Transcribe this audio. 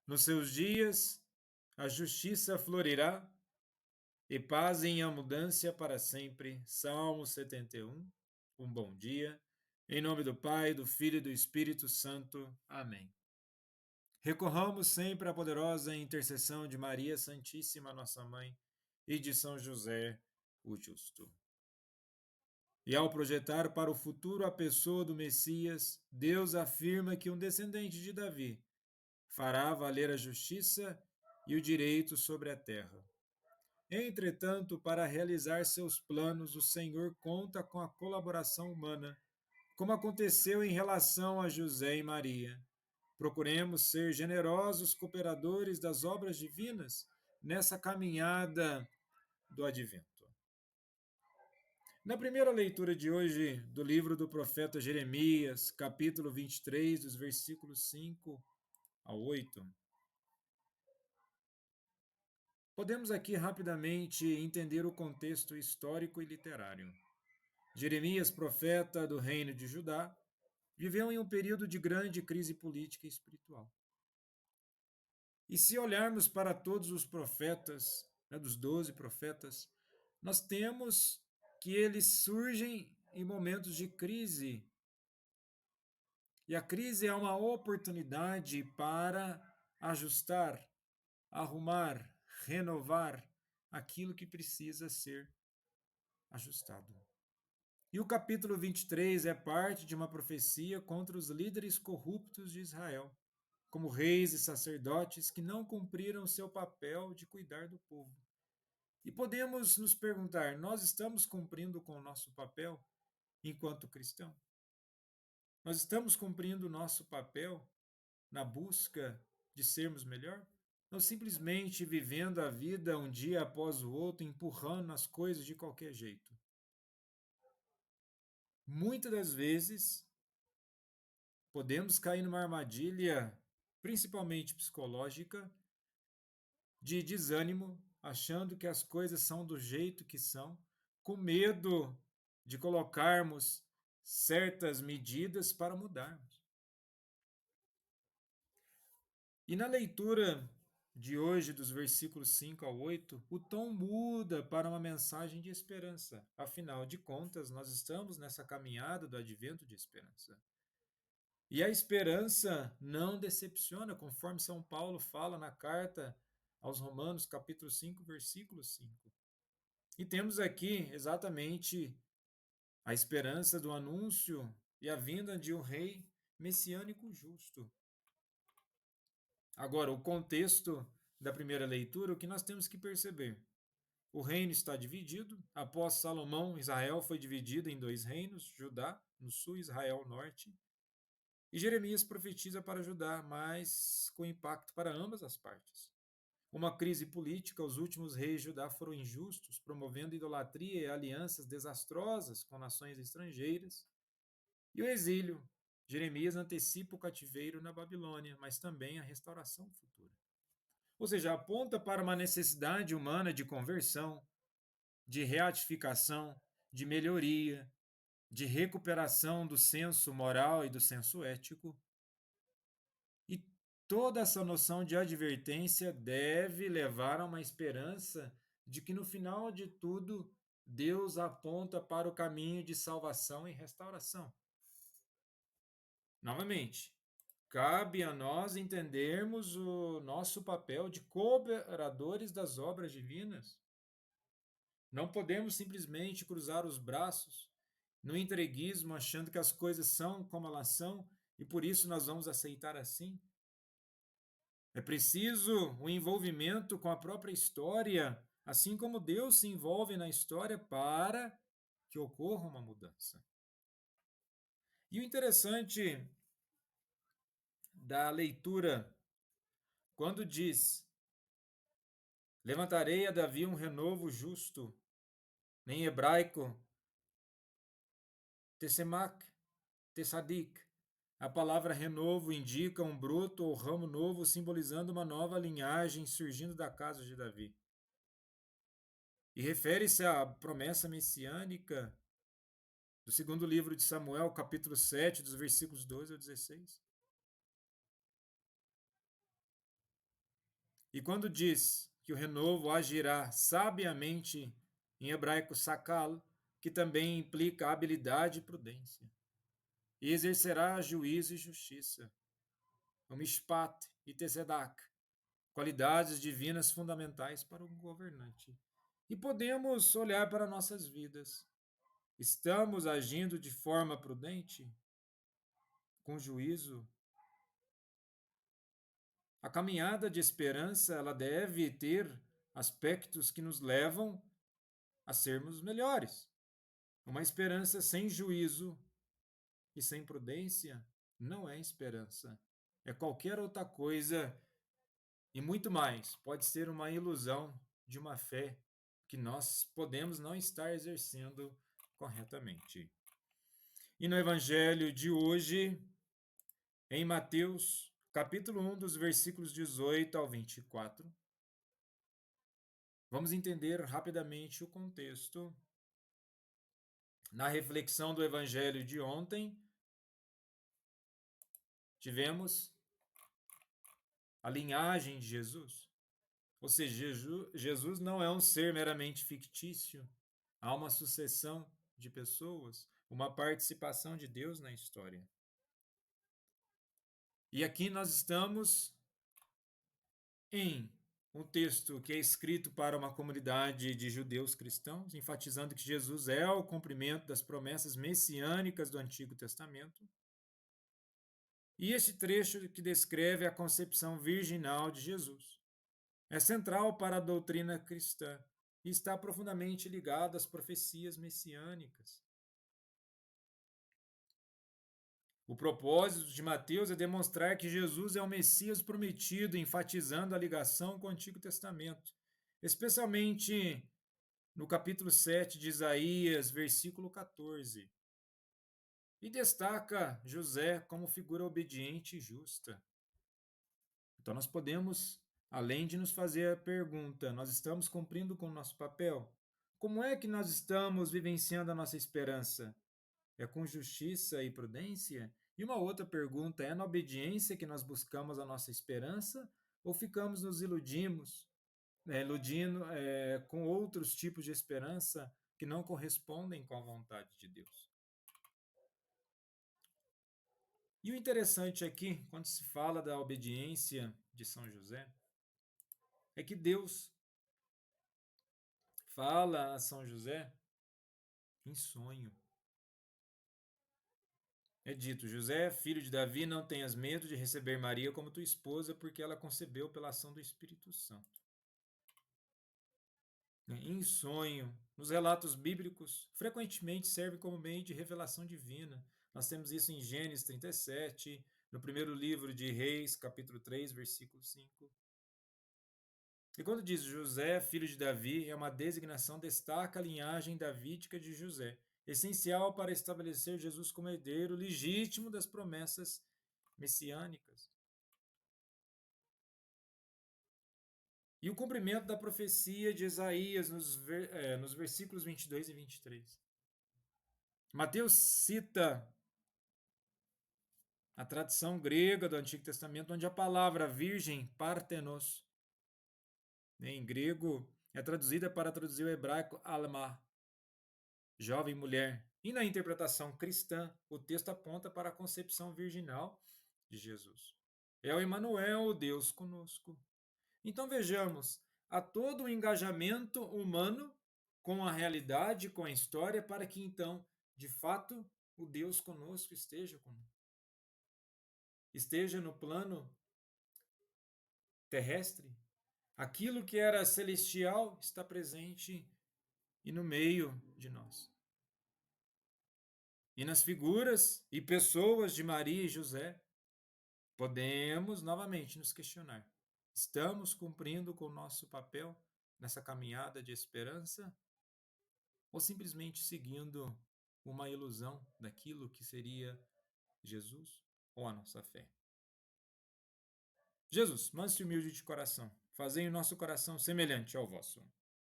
Nos seus dias, a justiça florirá e paz em abundância para sempre. Salmo 71. Um bom dia. Em nome do Pai, do Filho e do Espírito Santo. Amém. Recorramos sempre à poderosa intercessão de Maria Santíssima, nossa Mãe, e de São José, o Justo. E ao projetar para o futuro a pessoa do Messias, Deus afirma que um descendente de Davi fará valer a justiça e o direito sobre a terra. Entretanto, para realizar seus planos, o Senhor conta com a colaboração humana, como aconteceu em relação a José e Maria. Procuremos ser generosos cooperadores das obras divinas nessa caminhada do advento. Na primeira leitura de hoje do livro do profeta Jeremias, capítulo 23, dos versículos 5 a 8, podemos aqui rapidamente entender o contexto histórico e literário. Jeremias, profeta do reino de Judá, viveu em um período de grande crise política e espiritual. E se olharmos para todos os profetas, dos 12 profetas, nós temos que eles surgem em momentos de crise. E a crise é uma oportunidade para ajustar, arrumar, renovar aquilo que precisa ser ajustado. E o capítulo 23 é parte de uma profecia contra os líderes corruptos de Israel, como reis e sacerdotes que não cumpriram seu papel de cuidar do povo. E podemos nos perguntar: nós estamos cumprindo com o nosso papel enquanto cristão? Nós estamos cumprindo o nosso papel na busca de sermos melhor? Ou simplesmente vivendo a vida um dia após o outro, empurrando as coisas de qualquer jeito? Muitas das vezes podemos cair numa armadilha, principalmente psicológica, de desânimo, achando que as coisas são do jeito que são, com medo de colocarmos certas medidas para mudarmos. E na leitura de hoje, dos versículos 5 ao 8, o tom muda para uma mensagem de esperança. Afinal de contas, nós estamos nessa caminhada do advento de esperança. E a esperança não decepciona, conforme São Paulo fala na carta aos Romanos, capítulo 5, versículo 5. E temos aqui exatamente a esperança do anúncio e a vinda de um rei messiânico justo. Agora, o contexto da primeira leitura, o que nós temos que perceber? O reino está dividido. Após Salomão, Israel foi dividido em dois reinos, Judá no sul, Israel no norte. E Jeremias profetiza para Judá, mas com impacto para ambas as partes. Uma crise política, os últimos reis de Judá foram injustos, promovendo idolatria e alianças desastrosas com nações estrangeiras. E o exílio, Jeremias antecipa o cativeiro na Babilônia, mas também a restauração futura. Ou seja, aponta para uma necessidade humana de conversão, de reatificação, de melhoria, de recuperação do senso moral e do senso ético. E toda essa noção de advertência deve levar a uma esperança de que no final de tudo Deus aponta para o caminho de salvação e restauração. Novamente, cabe a nós entendermos o nosso papel de cooperadores das obras divinas. Não podemos simplesmente cruzar os braços no entreguismo, achando que as coisas são como elas são e por isso nós vamos aceitar assim. É preciso o envolvimento com a própria história, assim como Deus se envolve na história para que ocorra uma mudança. E o interessante da leitura, quando diz: levantarei a Davi um renovo justo, em hebraico, tesemak, tessadik. A palavra renovo indica um broto ou ramo novo, simbolizando uma nova linhagem surgindo da casa de Davi. E refere-se à promessa messiânica do segundo livro de Samuel, capítulo 7, dos versículos 12 ao 16. E quando diz que o renovo agirá sabiamente, em hebraico sakal, que também implica habilidade e prudência, e exercerá juízo e justiça, o mishpat e tesedak, qualidades divinas fundamentais para o governante. E podemos olhar para nossas vidas. Estamos agindo de forma prudente, com juízo? A caminhada de esperança, ela deve ter aspectos que nos levam a sermos melhores. Uma esperança sem juízo e sem prudência não é esperança. É qualquer outra coisa e muito mais. Pode ser uma ilusão de uma fé que nós podemos não estar exercendo corretamente. E no evangelho de hoje, em Mateus, capítulo 1, dos versículos 18 ao 24, vamos entender rapidamente o contexto. Na reflexão do evangelho de ontem, tivemos a linhagem de Jesus. Ou seja, Jesus não é um ser meramente fictício. Há uma sucessão de pessoas, uma participação de Deus na história. E aqui nós estamos em um texto que é escrito para uma comunidade de judeus cristãos, enfatizando que Jesus é o cumprimento das promessas messiânicas do Antigo Testamento. E este trecho que descreve a concepção virginal de Jesus é central para a doutrina cristã e está profundamente ligado às profecias messiânicas. O propósito de Mateus é demonstrar que Jesus é o Messias prometido, enfatizando a ligação com o Antigo Testamento, especialmente no capítulo 7 de Isaías, versículo 14. E destaca José como figura obediente e justa. Então nós podemos, além de nos fazer a pergunta, nós estamos cumprindo com o nosso papel? Como é que nós estamos vivenciando a nossa esperança? É com justiça e prudência? E uma outra pergunta, é na obediência que nós buscamos a nossa esperança ou ficamos nos iludindo com outros tipos de esperança que não correspondem com a vontade de Deus? E o interessante aqui, quando se fala da obediência de São José, é que Deus fala a São José em sonho. É dito: José, filho de Davi, não tenhas medo de receber Maria como tua esposa, porque ela concebeu pela ação do Espírito Santo. Em sonho, nos relatos bíblicos, frequentemente serve como meio de revelação divina. Nós temos isso em Gênesis 37, no primeiro livro de Reis, capítulo 3, versículo 5. E quando diz José, filho de Davi, é uma designação, destaca a linhagem davídica de José, essencial para estabelecer Jesus como herdeiro legítimo das promessas messiânicas. E o cumprimento da profecia de Isaías nos versículos 22 e 23. Mateus cita a tradição grega do Antigo Testamento, onde a palavra virgem, partenos, em grego, é traduzida para traduzir o hebraico alma, jovem mulher. E na interpretação cristã, o texto aponta para a concepção virginal de Jesus. É o Emanuel, o Deus conosco. Então vejamos, há todo um engajamento humano com a realidade, com a história, para que então, de fato, o Deus conosco esteja no plano terrestre. Aquilo que era celestial está presente e no meio de nós. E nas figuras e pessoas de Maria e José, podemos novamente nos questionar: estamos cumprindo com o nosso papel nessa caminhada de esperança? Ou simplesmente seguindo uma ilusão daquilo que seria Jesus ou a nossa fé? Jesus, manso e humilde de coração, fazei o nosso coração semelhante ao vosso.